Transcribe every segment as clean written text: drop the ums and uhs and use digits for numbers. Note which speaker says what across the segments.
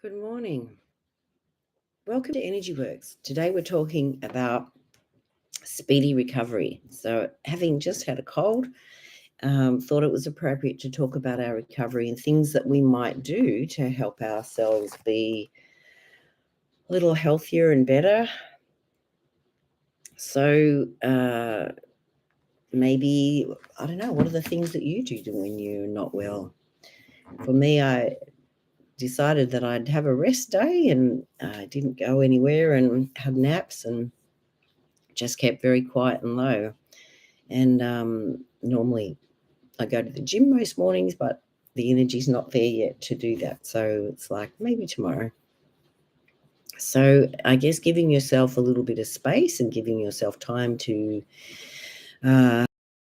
Speaker 1: Good morning. Welcome to Energy Works. Today we're talking about speedy recovery. So, having just had a cold, thought it was appropriate to talk about our recovery and things that we might do to help ourselves be a little healthier and better. So, maybe, I don't know, what are the things that you do when you're not well? For me, I decided that I'd have a rest day and I didn't go anywhere and had naps and just kept very quiet and low. And normally I go to the gym most mornings, but the energy's not there yet to do that. So it's like maybe tomorrow. So I guess giving yourself a little bit of space and giving yourself time to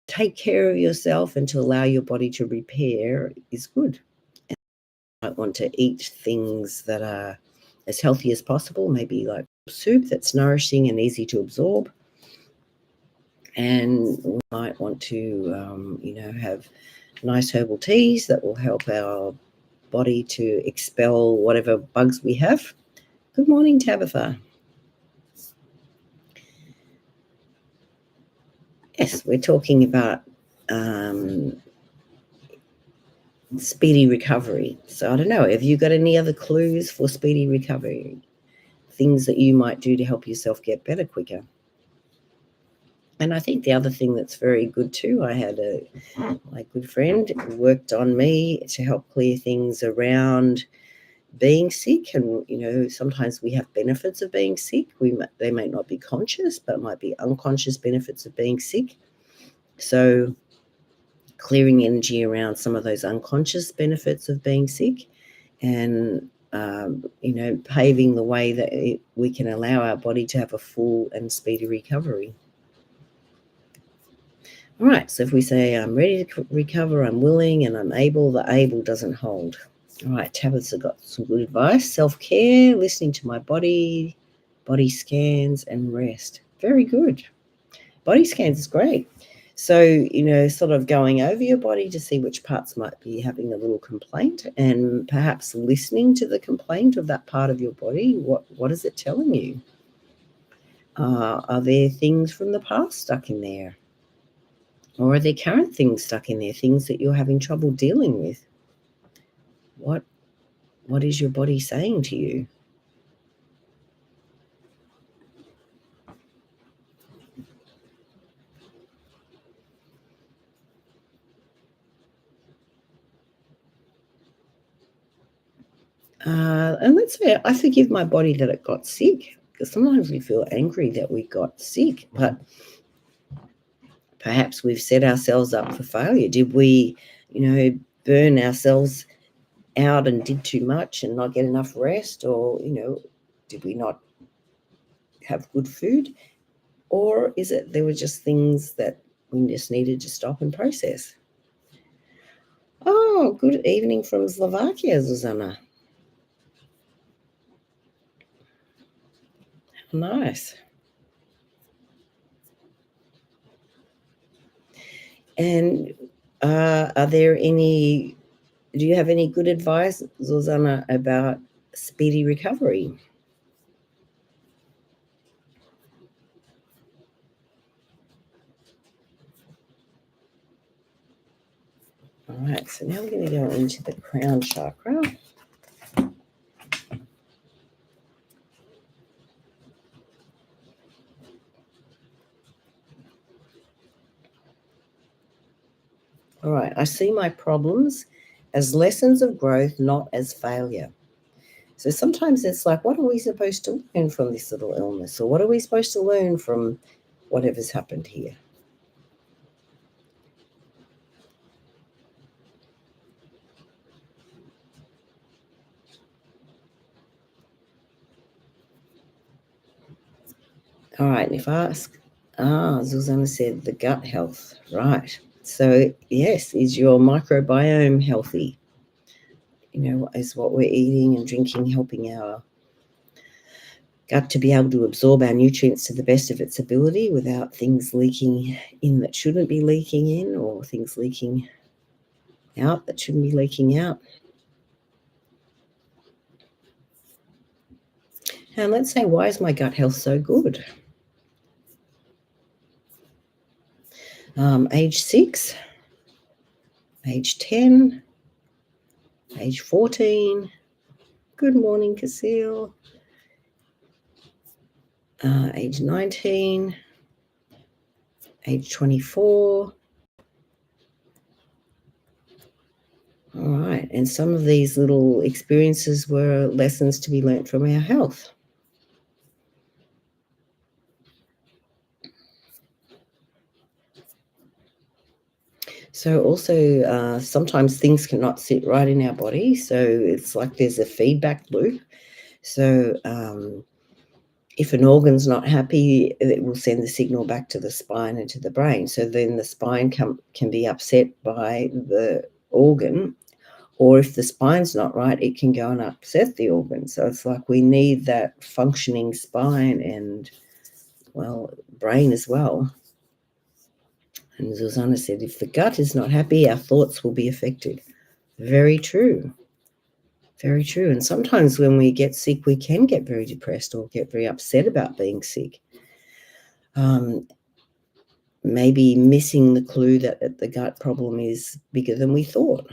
Speaker 1: take care of yourself and to allow your body to repair is good. And you might want to eat things that are as healthy as possible, maybe like soup that's nourishing and easy to absorb. And we might want to, have nice herbal teas that will help our body to expel whatever bugs we have. Good morning, Tabitha. Yes, we're talking about speedy recovery. So I don't know, have you got any other clues for speedy recovery? Things that you might do to help yourself get better quicker? And I think the other thing that's very good too, I had my good friend who worked on me to help clear things around being sick. And sometimes we have benefits of being sick. They may not be conscious, but might be unconscious benefits of being sick. So clearing energy around some of those unconscious benefits of being sick and paving the way that we can allow our body to have a full and speedy recovery. All right, so if we say I'm ready to recover, I'm willing, and I'm able, the able doesn't hold. All right, Tabitha got some good advice. Self-care, listening to my body scans, and rest. Very good. Body scans is great. So, sort of going over your body to see which parts might be having a little complaint and perhaps listening to the complaint of that part of your body. What is it telling you? Are there things from the past stuck in there? Or are there current things stuck in there, things that you're having trouble dealing with? What is your body saying to you? And let's say I forgive my body that it got sick, because sometimes we feel angry that we got sick, but perhaps we've set ourselves up for failure. Did we, burn ourselves out and did too much and not get enough rest? Or, did we not have good food? Or is it there were just things that we just needed to stop and process? Oh, good evening from Slovakia, Zuzana. Nice. And do you have any good advice, Zuzana, about speedy recovery? All right, so now we're going to go into the crown chakra. All right, I see my problems as lessons of growth, not as failure. So sometimes it's like, what are we supposed to learn from this little illness? Or what are we supposed to learn from whatever's happened here? All right, and if I ask, Zuzana said the gut health, right. So yes, is your microbiome healthy? Is what we're eating and drinking helping our gut to be able to absorb our nutrients to the best of its ability without things leaking in that shouldn't be leaking in, or things leaking out that shouldn't be leaking out? And let's say, why is my gut health so good? Age 6, age 10, age 14. Good morning, Casil. Age 19, age 24. All right. And some of these little experiences were lessons to be learnt from our health. So also sometimes things cannot sit right in our body. So it's like there's a feedback loop. So if an organ's not happy, it will send the signal back to the spine and to the brain. So then the spine can be upset by the organ, or if the spine's not right, it can go and upset the organ. So it's like we need that functioning spine and, well, brain as well. And Susanna said, if the gut is not happy, our thoughts will be affected. Very true. Very true. And sometimes when we get sick, we can get very depressed or get very upset about being sick. Maybe missing the clue that the gut problem is bigger than we thought.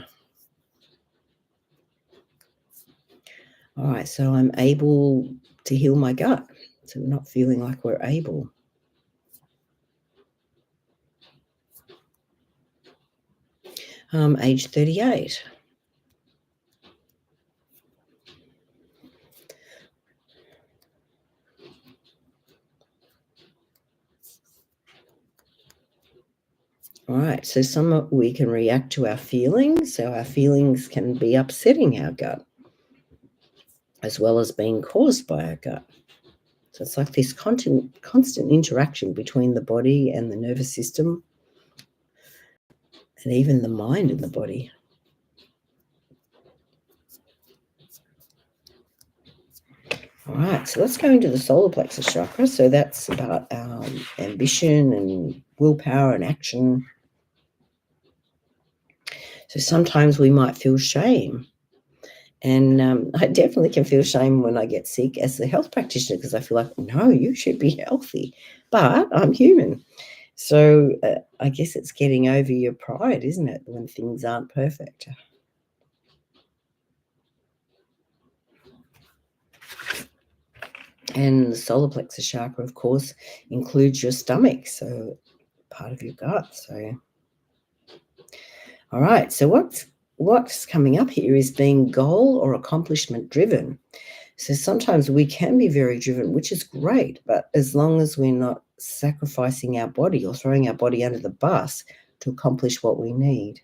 Speaker 1: All right, so I'm able to heal my gut. So we're not feeling like we're able. Age 38. All right, so we can react to our feelings. So our feelings can be upsetting our gut, as well as being caused by our gut. So it's like this constant interaction between the body and the nervous system, and even the mind and the body. All right, so let's go into the solar plexus chakra. So that's about ambition and willpower and action. So sometimes we might feel shame. And I definitely can feel shame when I get sick as a health practitioner, because I feel like, no, you should be healthy, but I'm human. So I guess it's getting over your pride, isn't it, when things aren't perfect? And the solar plexus chakra, of course, includes your stomach, so part of your gut. So, all right. So what's coming up here is being goal or accomplishment driven. So sometimes we can be very driven, which is great, but as long as we're not sacrificing our body or throwing our body under the bus to accomplish what we need.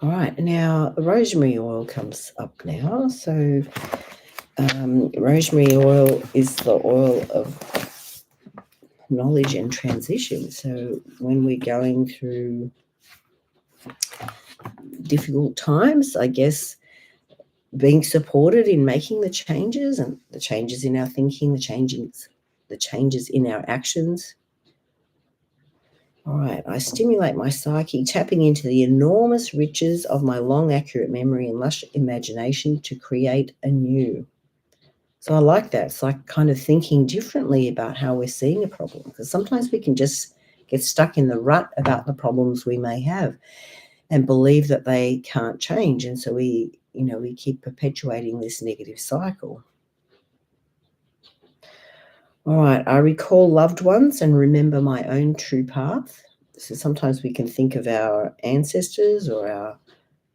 Speaker 1: All right, now rosemary oil comes up now. So rosemary oil is the oil of knowledge and transition. So when we're going through difficult times, I guess being supported in making the changes, and the changes in our thinking, the changes in our actions. All right, I stimulate my psyche, tapping into the enormous riches of my long, accurate memory and lush imagination to create anew. So I like that. It's like kind of thinking differently about how we're seeing a problem, because sometimes we can just get stuck in the rut about the problems we may have and believe that they can't change. And so we keep perpetuating this negative cycle. All right, I recall loved ones and remember my own true path. So sometimes we can think of our ancestors or our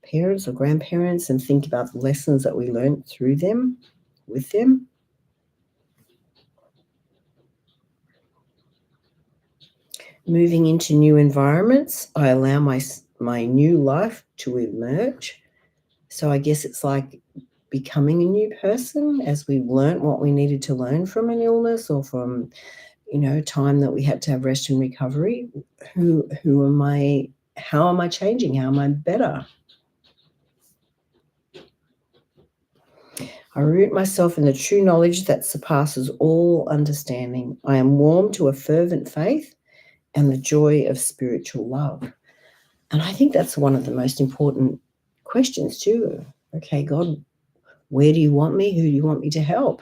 Speaker 1: parents or grandparents and think about the lessons that we learned through them, with them. Moving into new environments, I allow my new life to emerge. So I guess it's like becoming a new person as we've learned what we needed to learn from an illness or from, time that we had to have rest and recovery. Who am I? How am I changing? How am I better? I root myself in the true knowledge that surpasses all understanding. I am warm to a fervent faith and the joy of spiritual love. And I think that's one of the most important questions too. Okay, God, where do you want me? Who do you want me to help?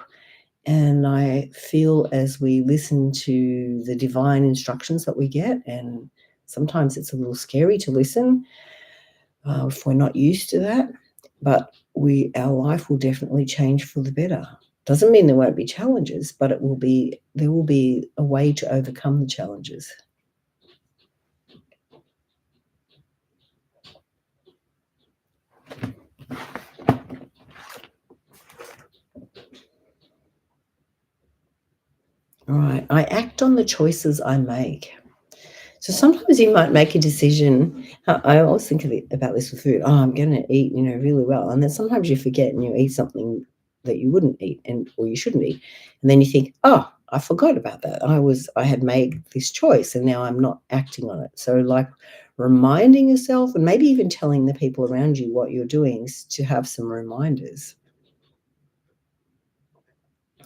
Speaker 1: And I feel as we listen to the divine instructions that we get, and sometimes it's a little scary to listen if we're not used to that, but our life will definitely change for the better. Doesn't mean there won't be challenges, but there will be a way to overcome the challenges. All right, I act on the choices I make. So sometimes you might make a decision. I always think about this with food. Oh, I'm going to eat, really well, and then sometimes you forget and you eat something that you wouldn't eat or you shouldn't eat, and then you think, oh, I forgot about that. I had made this choice, and now I'm not acting on it. So like reminding yourself, and maybe even telling the people around you what you're doing to have some reminders.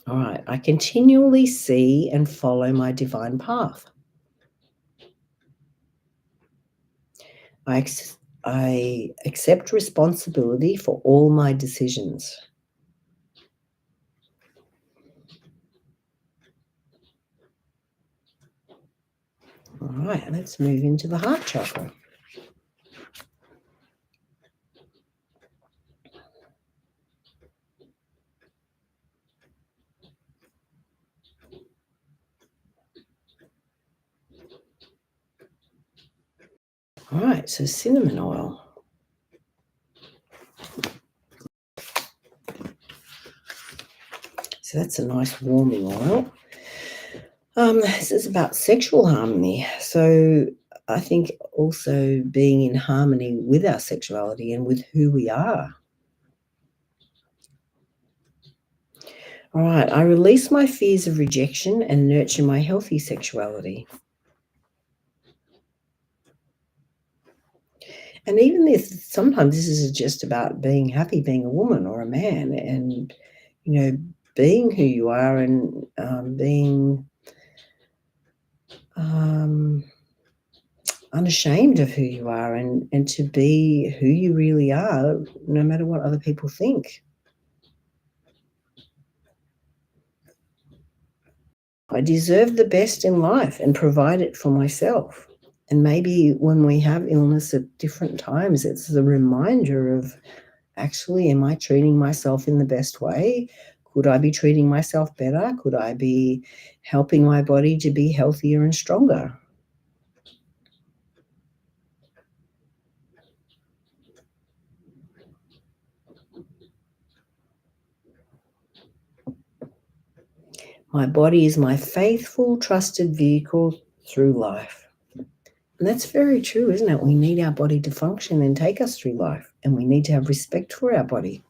Speaker 1: All right, I continually see and follow my divine path. I accept responsibility for all my decisions. All right, let's move into the heart chakra. All right, so cinnamon oil. So that's a nice warming oil. This is about sexual harmony. So I think also being in harmony with our sexuality and with who we are. All right, I release my fears of rejection and nurture my healthy sexuality. And even if sometimes this is just about being happy being a woman or a man and, being who you are and being unashamed of who you are and to be who you really are, no matter what other people think. I deserve the best in life and provide it for myself. And maybe when we have illness at different times, it's the reminder of actually, am I treating myself in the best way? Could I be treating myself better? Could I be helping my body to be healthier and stronger? My body is my faithful, trusted vehicle through life. And that's very true, isn't it? We need our body to function and take us through life, and we need to have respect for our body.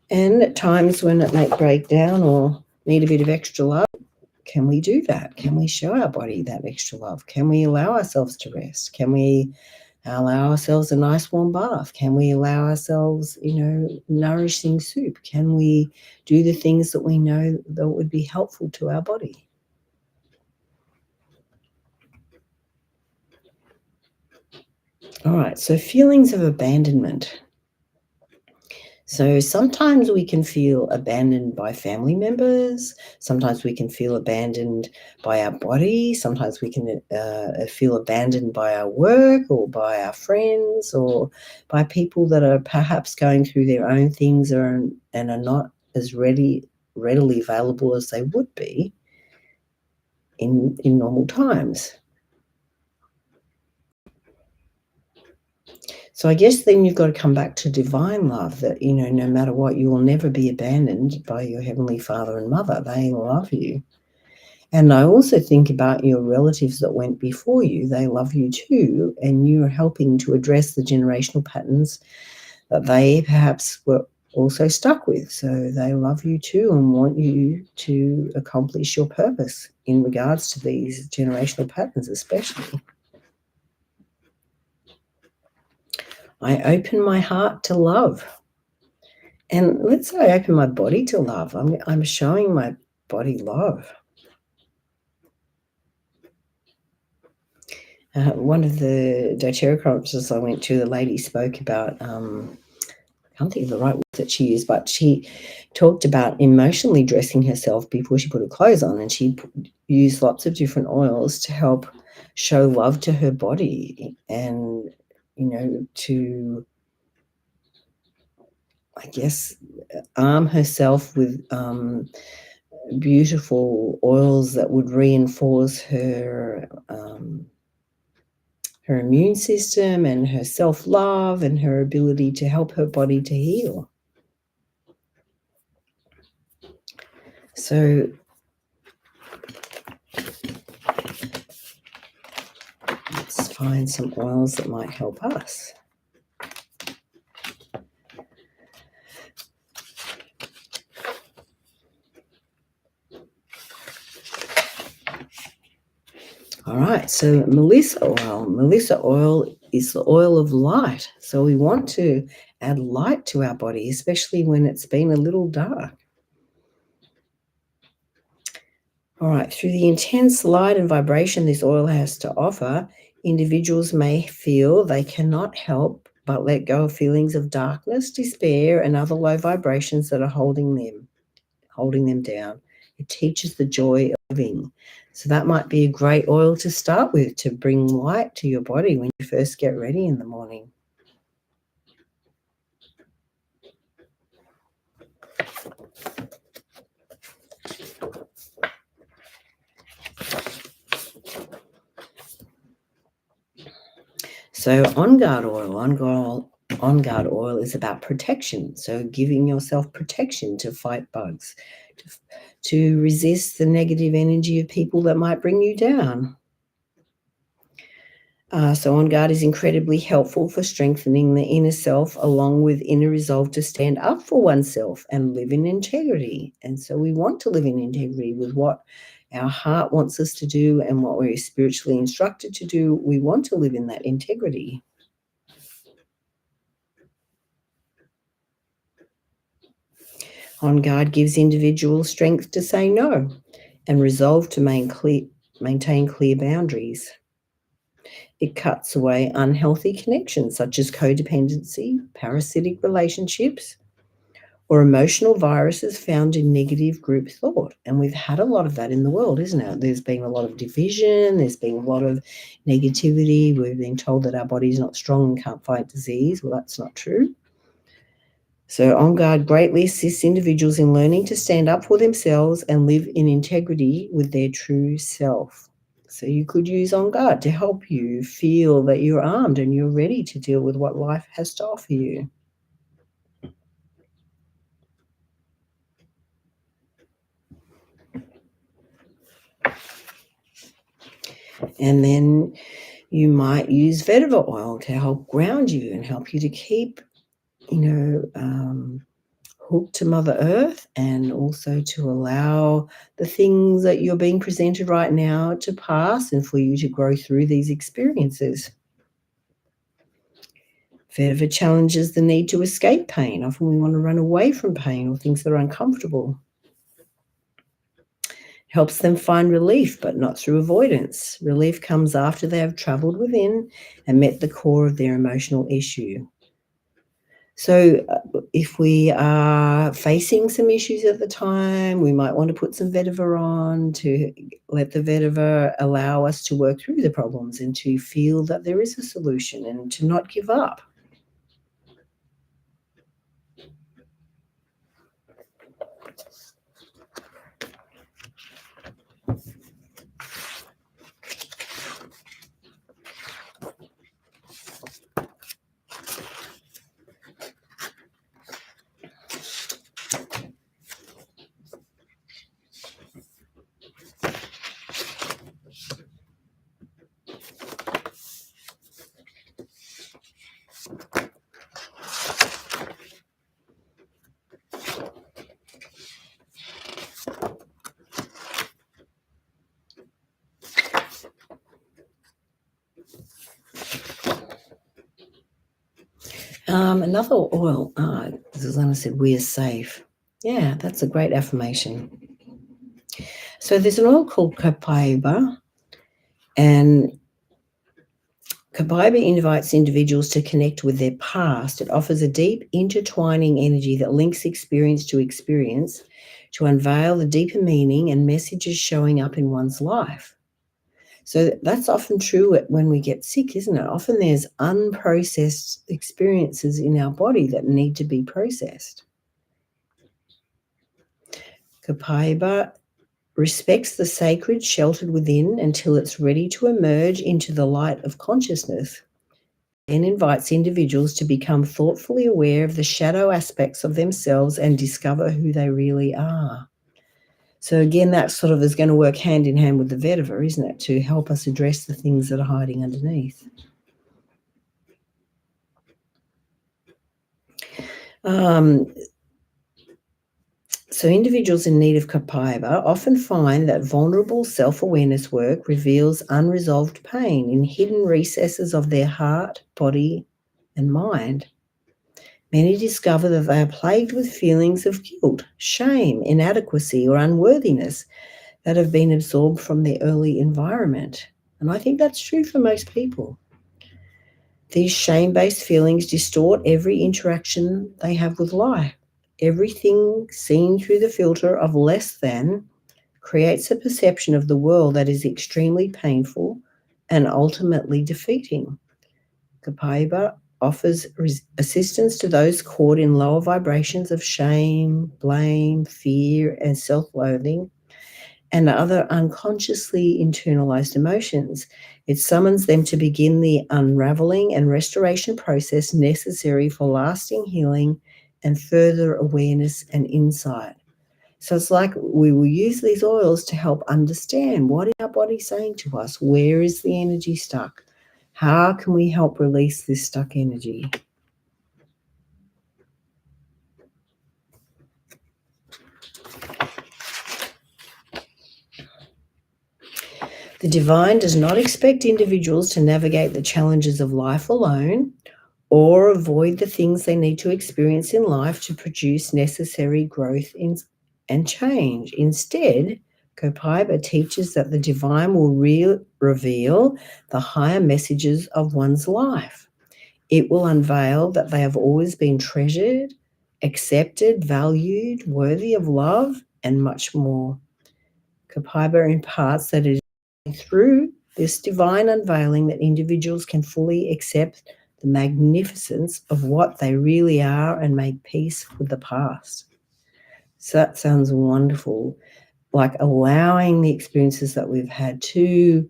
Speaker 1: And at times when it may break down or need a bit of extra love, can we do that? Can we show our body that extra love? Can we allow ourselves to rest? Can we allow ourselves a nice warm bath? Can we allow ourselves, nourishing soup? Can we do the things that we know that would be helpful to our body? All right, so feelings of abandonment. So sometimes we can feel abandoned by family members. Sometimes we can feel abandoned by our body. Sometimes we can feel abandoned by our work or by our friends or by people that are perhaps going through their own things and are not as readily available as they would be in normal times. So I guess then you've got to come back to divine love that, no matter what, you will never be abandoned by your Heavenly Father and Mother. They love you. And I also think about your relatives that went before you. They love you too. And you're helping to address the generational patterns that they perhaps were also stuck with. So they love you too and want you to accomplish your purpose in regards to these generational patterns especially. I open my heart to love. And let's say I open my body to love. I'm showing my body love. One of the doTERRA conferences I went to, the lady spoke about, I can't think of the right word that she used, but she talked about emotionally dressing herself before she put her clothes on, and she used lots of different oils to help show love to her body and, to, I guess, arm herself with beautiful oils that would reinforce her immune system and her self-love and her ability to help her body to heal. So let's find some oils that might help us. All right, so Melissa oil. Melissa oil is the oil of light. So we want to add light to our body, especially when it's been a little dark. All right, through the intense light and vibration this oil has to offer, individuals may feel they cannot help but let go of feelings of darkness, despair, and other low vibrations that are holding them down. It teaches the joy of living. So that might be a great oil to start with to bring light to your body when you first get ready in the morning. So On Guard oil is about protection. So giving yourself protection to fight bugs, to resist the negative energy of people that might bring you down. So On Guard is incredibly helpful for strengthening the inner self, along with inner resolve to stand up for oneself and live in integrity. And so we want to live in integrity with what our heart wants us to do and what we're spiritually instructed to do. We want to live in that integrity. On Guard gives individuals strength to say no and resolve to maintain clear boundaries. It cuts away unhealthy connections such as codependency, parasitic relationships, or emotional viruses found in negative group thought. And we've had a lot of that in the world, isn't it? There's been a lot of division, there's been a lot of negativity. We've been told that our body's not strong and can't fight disease. Well, that's not true. So On Guard greatly assists individuals in learning to stand up for themselves and live in integrity with their true self. So you could use On Guard to help you feel that you're armed and you're ready to deal with what life has to offer you. And then you might use vetiver oil to help ground you and help you to keep, hooked to Mother Earth, and also to allow the things that you're being presented right now to pass and for you to grow through these experiences. Vetiver challenges the need to escape pain. Often we want to run away from pain or things that are uncomfortable. Helps them find relief, but not through avoidance. Relief comes after they have traveled within and met the core of their emotional issue. So if we are facing some issues at the time, we might want to put some vetiver on to let the vetiver allow us to work through the problems and to feel that there is a solution and to not give up. Another oil, Susanna said, we are safe. Yeah, that's a great affirmation. So there's an oil called copaiba, and Kabaiba invites individuals to connect with their past. It offers a deep, intertwining energy that links experience to unveil the deeper meaning and messages showing up in one's life. So that's often true when we get sick, isn't it? Often there's unprocessed experiences in our body that need to be processed. Kabaiba respects the sacred sheltered within until it's ready to emerge into the light of consciousness, and invites individuals to become thoughtfully aware of the shadow aspects of themselves and discover who they really are. So again, that sort of is going to work hand in hand with the vetiver, isn't it, to help us address the things that are hiding underneath. So individuals in need of Kapaiba often find that vulnerable self-awareness work reveals unresolved pain in hidden recesses of their heart, body, and mind. Many discover that they are plagued with feelings of guilt, shame, inadequacy, or unworthiness that have been absorbed from their early environment. And I think that's true for most people. These shame-based feelings distort every interaction they have with life. Everything seen through the filter of less than creates a perception of the world that is extremely painful and ultimately defeating. Kapaiba offers assistance to those caught in lower vibrations of shame, blame, fear, and self-loathing, and other unconsciously internalized emotions. It summons them to begin the unraveling and restoration process necessary for lasting healing and further awareness and insight. So it's like we will use these oils to help understand what is our body saying to us? Where is the energy stuck? How can we help release this stuck energy? The divine does not expect individuals to navigate the challenges of life alone or avoid the things they need to experience in life to produce necessary growth and change. Instead, Kopaiba teaches that the divine will reveal the higher messages of one's life. It will unveil that they have always been treasured, accepted, valued, worthy of love, and much more. Kopaiba imparts that it is through this divine unveiling that individuals can fully accept the magnificence of what they really are and make peace with the past. So that sounds wonderful, like allowing the experiences that we've had to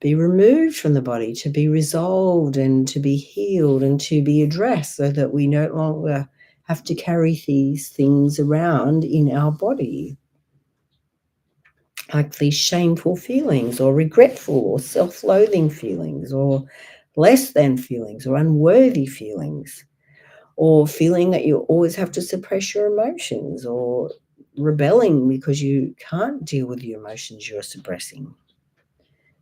Speaker 1: be removed from the body, to be resolved and to be healed and to be addressed so that we no longer have to carry these things around in our body, like these shameful feelings or regretful or self-loathing feelings or less than feelings or unworthy feelings, or feeling that you always have to suppress your emotions or rebelling because you can't deal with the emotions you're suppressing.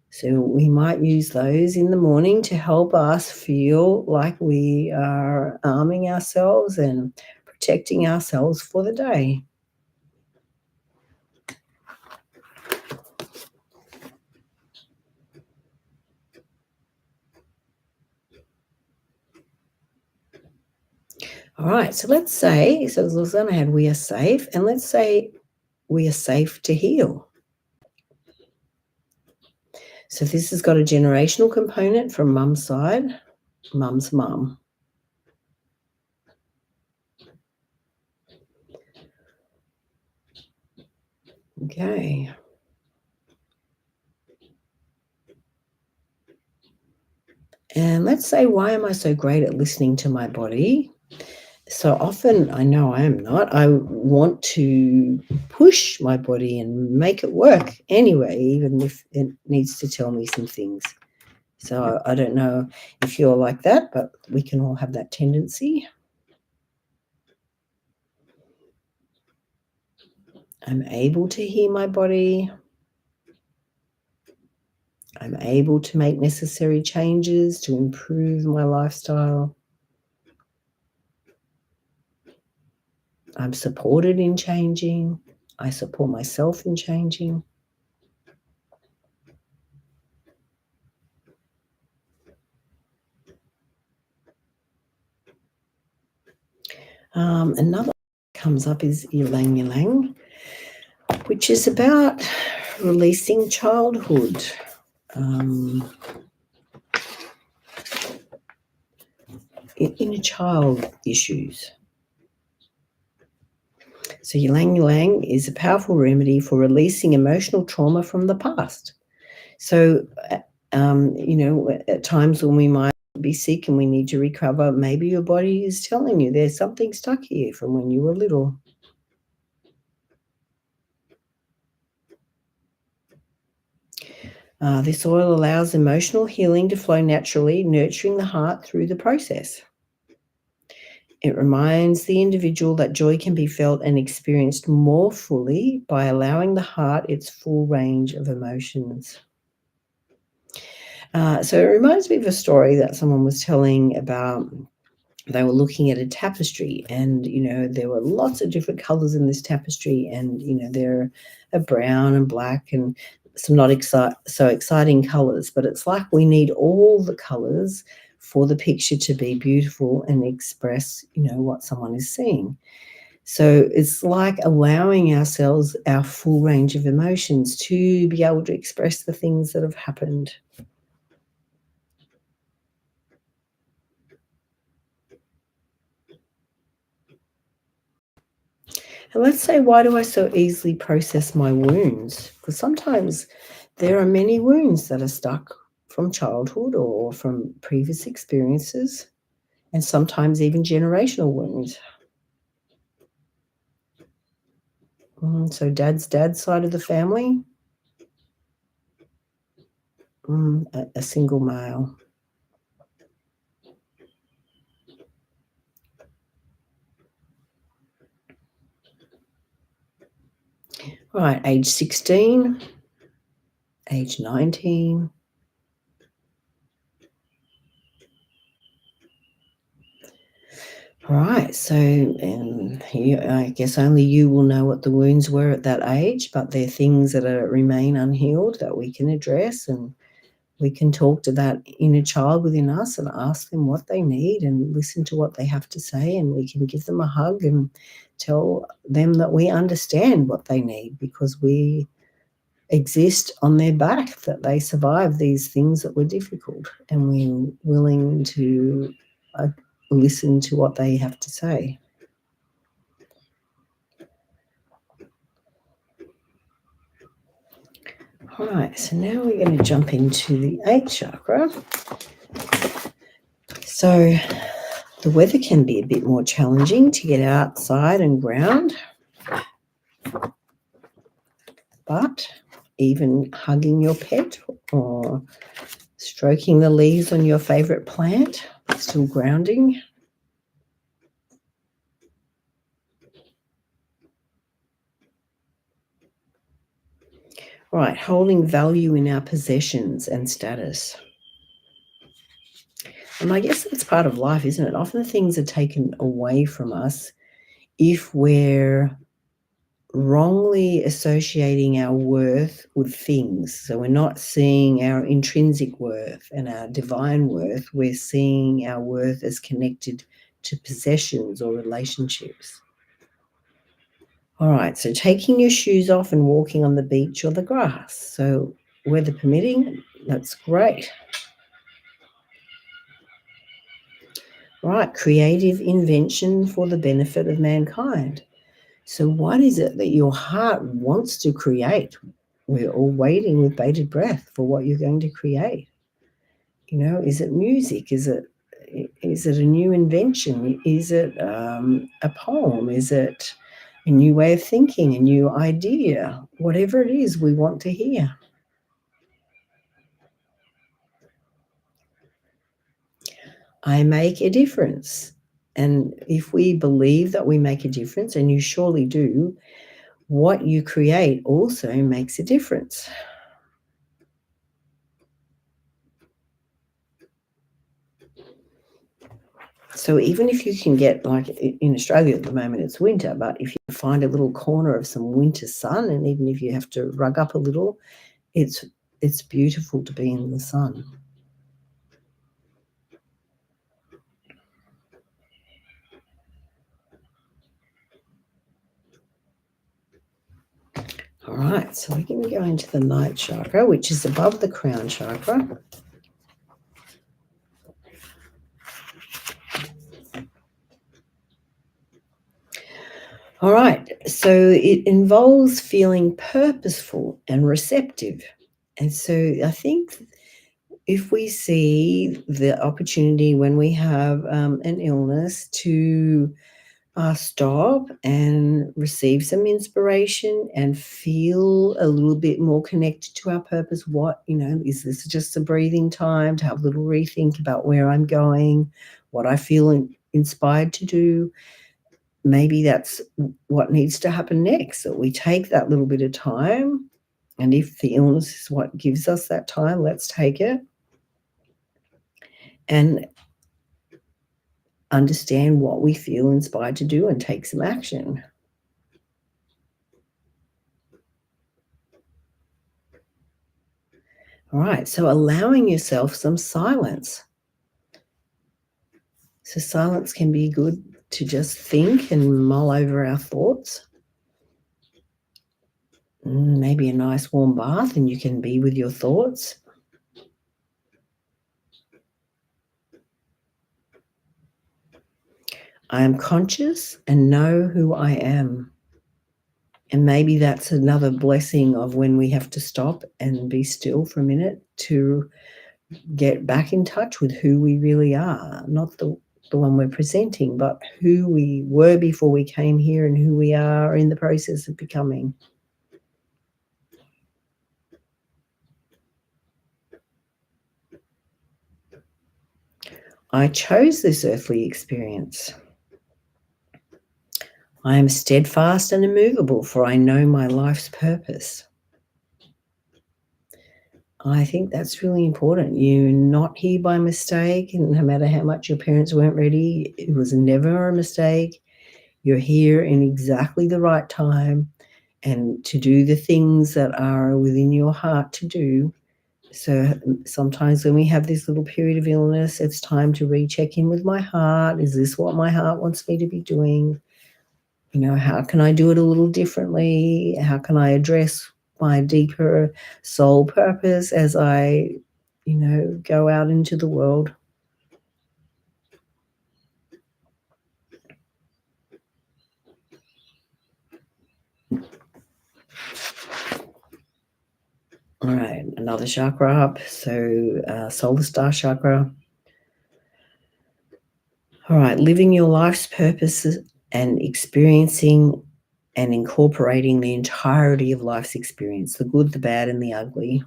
Speaker 1: So we might use those in the morning to help us feel like we are arming ourselves and protecting ourselves for the day. All right, so let's say, so Luzana had we are safe, and let's say we are safe to heal. So this has got a generational component from mum's side, mum's mum. Okay. And let's say, why am I so great at listening to my body? So often, I know I am not, I want to push my body and make it work anyway, even if it needs to tell me some things. So I don't know if you're like that, but we can all have that tendency. I'm able to hear my body. I'm able to make necessary changes to improve my lifestyle. I'm supported in changing. I support myself in changing. Another comes up is ylang ylang, which is about releasing childhood. Inner child issues. So ylang ylang is a powerful remedy for releasing emotional trauma from the past. So, at times when we might be sick and we need to recover, maybe your body is telling you there's something stuck here from when you were little. This oil allows emotional healing to flow naturally, nurturing the heart through the process. It reminds the individual that joy can be felt and experienced more fully by allowing the heart its full range of emotions. So it reminds me of a story that someone was telling about. They were looking at a tapestry, and there were lots of different colors in this tapestry, and there are brown and black and some not so exciting colors, but it's like we need all the colors for the picture to be beautiful and express what someone is seeing. So it's like allowing ourselves our full range of emotions to be able to express the things that have happened. And let's say, why do I so easily process my wounds? Because sometimes there are many wounds that are stuck from childhood or from previous experiences, and sometimes even generational wounds. So dad's side of the family, a single male. Right, age 16, age 19. Right, so I guess only you will know what the wounds were at that age, but they're things that remain unhealed that we can address, and we can talk to that inner child within us and ask them what they need and listen to what they have to say, and we can give them a hug and tell them that we understand what they need because we exist on their back, that they survive these things that were difficult, and we're willing to listen to what they have to say. All right, so now we're going to jump into the 8th chakra. So the weather can be a bit more challenging to get outside and ground, but even hugging your pet or stroking the leaves on your favorite plant, still grounding. Right, holding value in our possessions and status. And I guess that's part of life, isn't it? Often things are taken away from us if we're wrongly associating our worth with things. So we're not seeing our intrinsic worth and our divine worth. We're seeing our worth as connected to possessions or relationships. All right, so taking your shoes off and walking on the beach or the grass. So weather permitting, that's great. Right, creative invention for the benefit of mankind. So what is it that your heart wants to create? We're all waiting with bated breath for what you're going to create. Is it music? Is it a new invention? Is it a poem? Is it a new way of thinking, a new idea? Whatever it is we want to hear. I make a difference. And if we believe that we make a difference, and you surely do, what you create also makes a difference. So even if you can get, like in Australia at the moment, it's winter, but if you find a little corner of some winter sun, and even if you have to rug up a little, it's beautiful to be in the sun. All right, so we're going to go into the ninth chakra, which is above the crown chakra. All right, so it involves feeling purposeful and receptive. And so I think if we see the opportunity when we have an illness to stop and receive some inspiration and feel a little bit more connected to our purpose. What, is this just a breathing time to have a little rethink about where I'm going, what I feel inspired to do? Maybe that's what needs to happen next, that we take that little bit of time. And if the illness is what gives us that time, let's take it and understand what we feel inspired to do and take some action. All right, so allowing yourself some silence. So silence can be good to just think and mull over our thoughts. Maybe a nice warm bath and you can be with your thoughts. I am conscious and know who I am. And maybe that's another blessing of when we have to stop and be still for a minute to get back in touch with who we really are, not the one we're presenting, but who we were before we came here and who we are in the process of becoming. I chose this earthly experience. I am steadfast and immovable, for I know my life's purpose. I think that's really important. You're not here by mistake, and no matter how much your parents weren't ready, it was never a mistake. You're here in exactly the right time and to do the things that are within your heart to do. So sometimes when we have this little period of illness, it's time to recheck in with my heart. Is this what my heart wants me to be doing? How can I do it a little differently? How can I address my deeper soul purpose as I, go out into the world? All right, another chakra up. So solar star chakra. All right, living your life's purposes and experiencing and incorporating the entirety of life's experience, the good, the bad, and the ugly.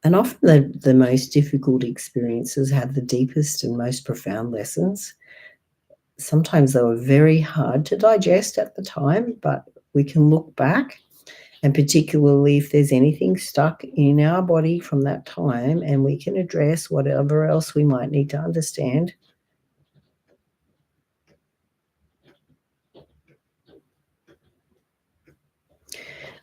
Speaker 1: And often the most difficult experiences have the deepest and most profound lessons. Sometimes they were very hard to digest at the time, but we can look back, and particularly if there's anything stuck in our body from that time, and we can address whatever else we might need to understand.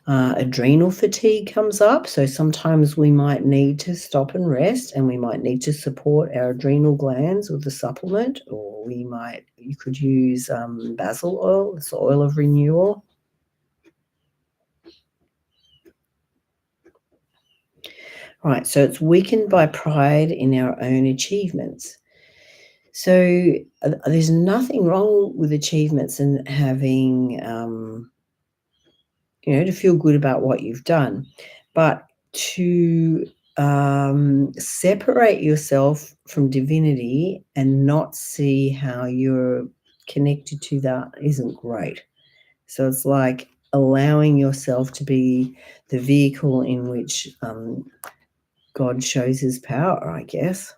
Speaker 1: Adrenal fatigue comes up, so sometimes we might need to stop and rest, and we might need to support our adrenal glands with a supplement, or you could use basil oil. It's the oil of renewal. Right, so it's weakened by pride in our own achievements. So there's nothing wrong with achievements and having to feel good about what you've done, but to separate yourself from divinity and not see how you're connected to that isn't great. So it's like allowing yourself to be the vehicle in which God shows his power, I guess.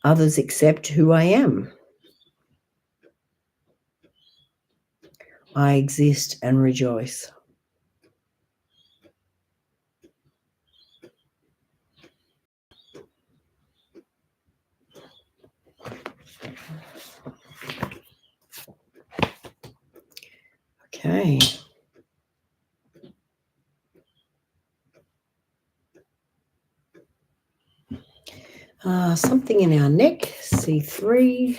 Speaker 1: Others accept who I am. I exist and rejoice. Okay. Something in our neck, C3.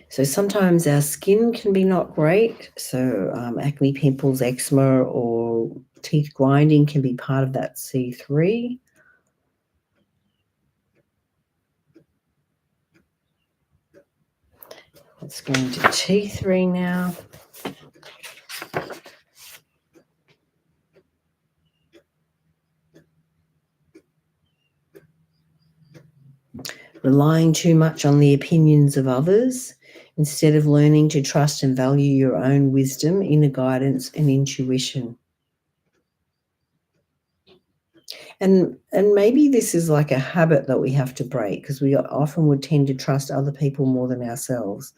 Speaker 1: So sometimes our skin can be not great. So acne, pimples, eczema, or teeth grinding can be part of that C3. Let's go into T3 now. Relying too much on the opinions of others instead of learning to trust and value your own wisdom, inner guidance, and intuition. And maybe this is like a habit that we have to break, because we often would tend to trust other people more than ourselves.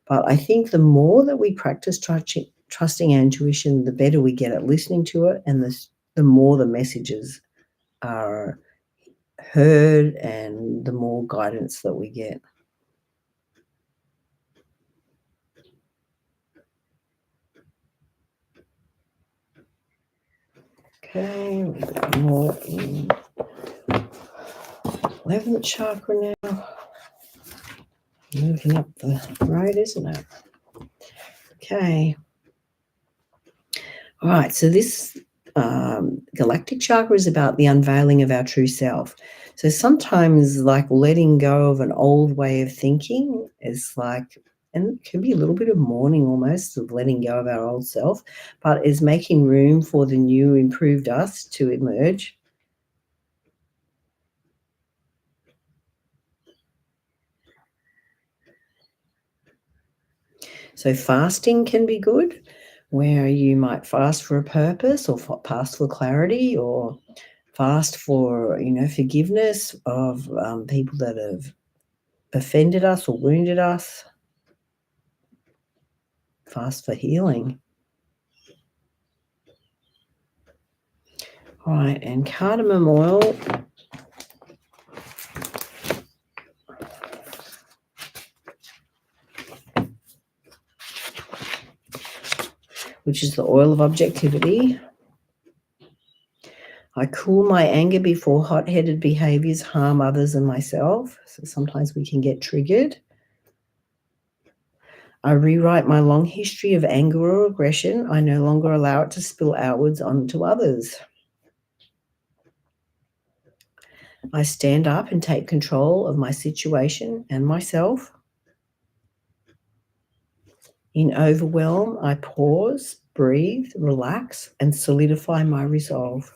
Speaker 1: But I think the more that we practice trusting our intuition, the better we get at listening to it, and the more the messages are heard and the more guidance that we get. Okay, we've got more in 11th chakra now. Moving up the road, isn't it? Okay. All right, so this galactic chakra is about the unveiling of our true self. So sometimes like letting go of an old way of thinking is like, and it can be a little bit of mourning almost, of letting go of our old self, but is making room for the new improved us to emerge. So fasting can be good, where you might fast for a purpose, or fast for clarity, or fast for, forgiveness of people that have offended us or wounded us. Fast for healing. All right, and cardamom oil. Which is the oil of objectivity. I cool my anger before hot-headed behaviors harm others and myself. So sometimes we can get triggered. I rewrite my long history of anger or aggression. I no longer allow it to spill outwards onto others. I stand up and take control of my situation and myself. In overwhelm, I pause, breathe, relax, and solidify my resolve.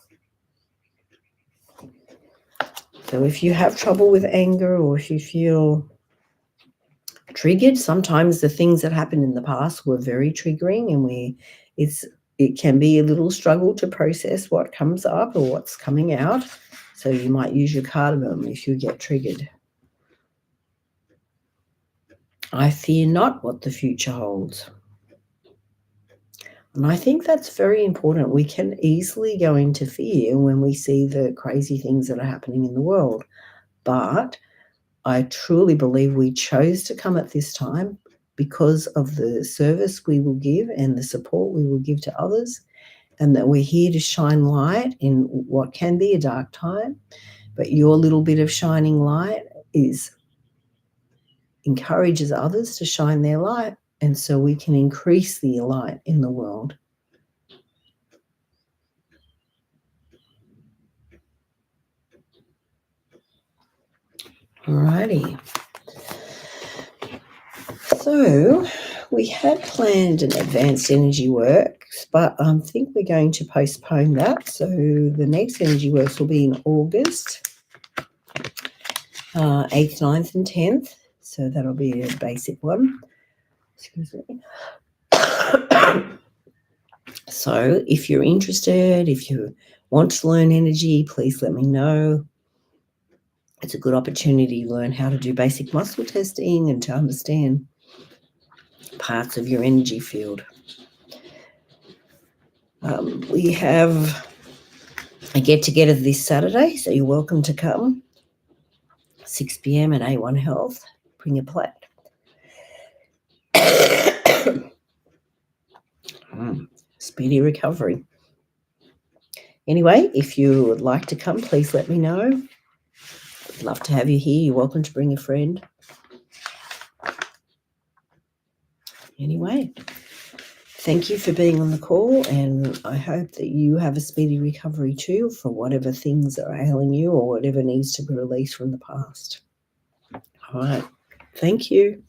Speaker 1: So if you have trouble with anger, or if you feel triggered, sometimes the things that happened in the past were very triggering, and it can be a little struggle to process what comes up or what's coming out. So you might use your cardamom if you get triggered. I fear not what the future holds. And I think that's very important. We can easily go into fear when we see the crazy things that are happening in the world. But I truly believe we chose to come at this time because of the service we will give and the support we will give to others, and that we're here to shine light in what can be a dark time. But your little bit of shining light encourages others to shine their light, and so we can increase the light in the world. Alrighty. So we had planned an advanced energy works, but I think we're going to postpone that. So the next energy works will be in August 8th, 9th, and 10th. So that'll be a basic one. Excuse me. So if you're interested, if you want to learn energy, please let me know. It's a good opportunity to learn how to do basic muscle testing and to understand parts of your energy field. We have a get-together this Saturday, so you're welcome to come. 6 p.m. at A1 Health. Bring a plate. Speedy recovery. Anyway, if you would like to come, please let me know. I'd love to have you here. You're welcome to bring a friend. Anyway, thank you for being on the call, and I hope that you have a speedy recovery too for whatever things are ailing you or whatever needs to be released from the past. All right. Thank you.